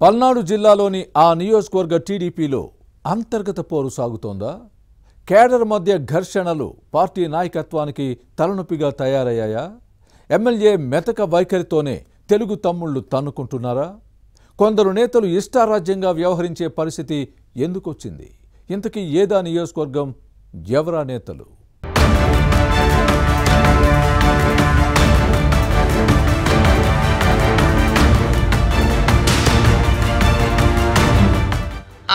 పల్నాడు జిల్లాలోని ఆ నియోజకవర్గ టీడీపీలో అంతర్గత పోరు సాగుతోందా? కేడర్ మధ్య ఘర్షణలు పార్టీ నాయకత్వానికి తలనొప్పిగా తయారయ్యాయా? ఎమ్మెల్యే మెతక వైఖరితోనే తెలుగు తమ్ముళ్లు తన్నుకుంటున్నారా? కొందరు నేతలు ఇష్టారాజ్యంగా వ్యవహరించే పరిస్థితి ఎందుకొచ్చింది? ఇంతకీ ఏదా నియోజకవర్గం, ఎవరా నేతలు?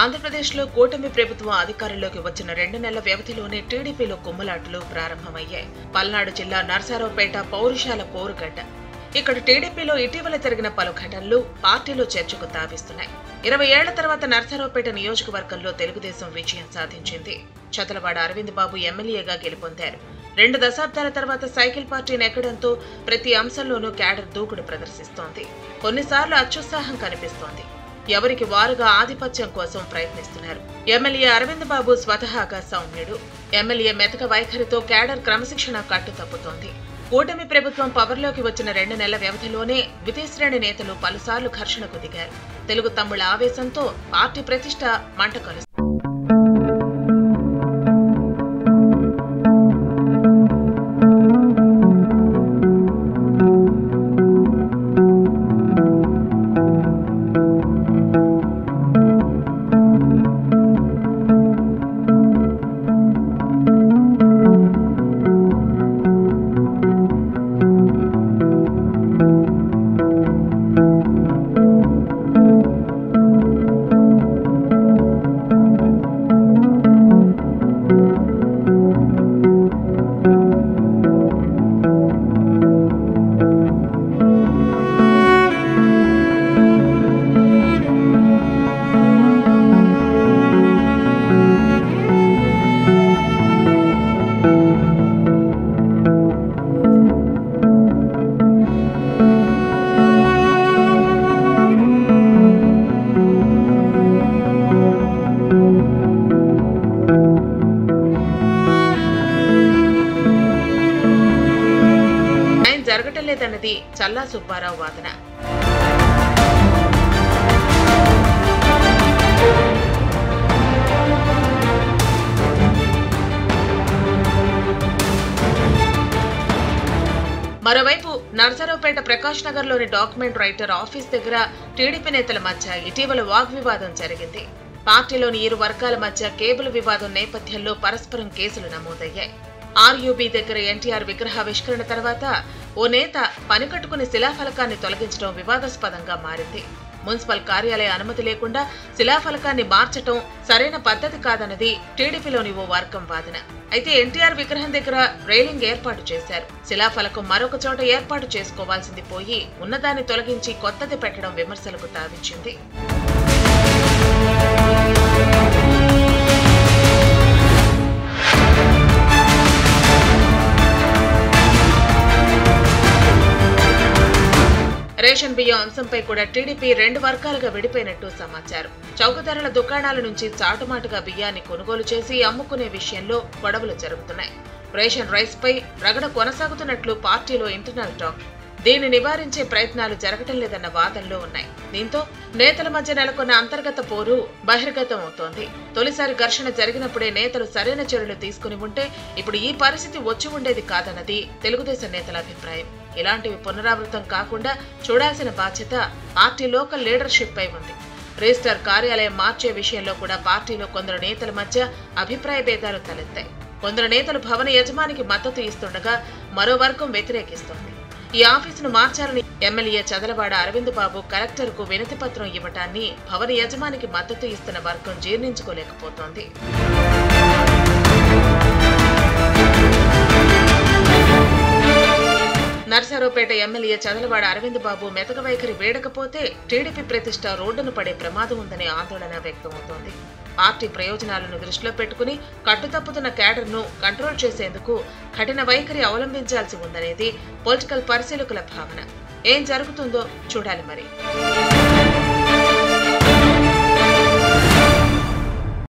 ఆంధ్రప్రదేశ్లో కూటమి ప్రభుత్వం అధికారంలోకి వచ్చిన 2 నెలల వ్యవధిలోనే టీడీపీలో కుమ్ములాటలు ప్రారంభమయ్యాయి. పల్నాడు జిల్లా నర్సారావుపేట పౌరుషాల పోరుగడ్డ. ఇక్కడ టీడీపీలో ఇటీవల జరిగిన పలు ఘటనలు పార్టీలో చర్చకు తావిస్తున్నాయి. 20 ఏళ్ల తర్వాత నర్సారావుపేట నియోజకవర్గంలో తెలుగుదేశం విజయం సాధించింది. చదలవాడ అరవింద్ బాబు ఎమ్మెల్యేగా గెలుపొందారు. 2 దశాబ్దాల తర్వాత సైకిల్ పార్టీని ఎక్కడంతో ప్రతి అంశంలోనూ క్యాడర్ దూకుడు ప్రదర్శిస్తోంది. కొన్నిసార్లు అత్యుత్సాహం కనిపిస్తోంది. ఎవరికి వారుగా ఆధిపత్యం కోసం ప్రయత్నిస్తున్నారు. ఎమ్మెల్యే అరవింద్ బాబు స్వతహాగా సౌమ్యుడు. ఎమ్మెల్యే మెతక వైఖరితో క్యాడర్ క్రమశిక్షణ కట్టు తప్పుతోంది. కూటమి ప్రభుత్వం పవర్లోకి వచ్చిన 2 నెలల వ్యవధిలోనే ద్వితీయశ్రేణి నేతలు పలుసార్లు ఘర్షణకు దిగారు. తెలుగు తమ్ముళ్ల ఆవేశంతో పార్టీ ప్రతిష్ట మంట కలుస్తుంది. జరగటం లేదన్నది చల్లా సుబ్బారావు వాదన. మరోవైపు నర్సరావుపేట ప్రకాష్ నగర్ లోని డాక్యుమెంట్ రైటర్ ఆఫీస్ దగ్గర టీడీపీ నేతల మధ్య ఇటీవల వాగ్వివాదం జరిగింది. పార్టీలోని ఇరు వర్గాల మధ్య కేబుల్ వివాదం నేపథ్యంలో పరస్పరం కేసులు నమోదయ్యాయి. ఆర్యూబీ దగ్గర ఎన్టీఆర్ విగ్రహావిష్కరణ తర్వాత ఓ నేత పని కట్టుకుని శిలాఫలకాన్ని తొలగించడం వివాదాస్పదంగా మారింది. మున్సిపల్ కార్యాలయ అనుమతి లేకుండా శిలాఫలకాన్ని మార్చడం సరైన పద్ధతి కాదన్నది టీడీపీలోని ఓ వర్గం వాదన. అయితే ఎన్టీఆర్ విగ్రహం దగ్గర రైలింగ్ ఏర్పాటు చేశారు. శిలాఫలకం మరొక చోట ఏర్పాటు చేసుకోవాల్సింది పోయి ఉన్నదాన్ని తొలగించి కొత్తది పెట్టడం విమర్శలకు తావిచ్చింది. రేషన్ బియ్యం అంశంపై కూడా టీడీపీ 2 వర్గాలుగా విడిపోయినట్టు సమాచారం. చౌకధరల దుకాణాల నుంచి చాటుమాటుగా బియ్యాన్ని కొనుగోలు చేసి అమ్ముకునే విషయంలో గొడవలు జరుగుతున్నాయి. రేషన్ రైస్ పై రగడ కొనసాగుతున్నట్లు పార్టీలో ఇంటర్నల్ టాక్. దీన్ని నివారించే ప్రయత్నాలు జరగటం లేదన్న వాదనలు ఉన్నాయి. దీంతో నేతల మధ్య నెలకొన్న అంతర్గత పోరు బహిర్గతం అవుతోంది. తొలిసారి ఘర్షణ జరిగినప్పుడే నేతలు సరైన చర్యలు తీసుకుని ఉంటే ఇప్పుడు ఈ పరిస్థితి వచ్చి ఉండేది కాదన్నది తెలుగుదేశం నేతల అభిప్రాయం. ఇలాంటివి పునరావృతం కాకుండా చూడాల్సిన బాధ్యత పార్టీ లోకల్ లీడర్షిప్ పై ఉంది. రిజిస్టర్ కార్యాలయం మార్చే విషయంలో కూడా పార్టీలో కొందరు నేతల మధ్య అభిప్రాయ భేదాలు తలెత్తాయి. కొందరు నేతలు భవన యజమానికి మద్దతు ఇస్తుండగా మరో వర్గం వ్యతిరేకిస్తోంది. ఈ ఆఫీసును మార్చాలని ఎమ్మెల్యే చదలవాడ అరవింద్ బాబు కలెక్టర్కు వినతి పత్రం ఇవ్వటాన్ని భవన యజమానికి మద్దతు ఇస్తున్న వర్గం జీర్ణించుకోలేకపోతోంది. నర్సారావుపేట ఎమ్మెల్యే చదలవాడ అరవింద్ బాబు మెతక వైఖరి వేడకపోతే టీడీపీ ప్రతిష్ట రోడ్డును పడే ప్రమాదం ఉందనే ఆందోళన వ్యక్తమవుతోంది. పార్టీ ప్రయోజనాలను దృష్టిలో పెట్టుకుని కట్టుతప్పుతున్న క్యాడర్ను కంట్రోల్ చేసేందుకు కఠిన వైఖరి అవలంబించాల్సి ఉందనేది పొలిటికల్ పరిశీలకుల భావన. ఏం జరుగుతుందో చూడాలి మరి.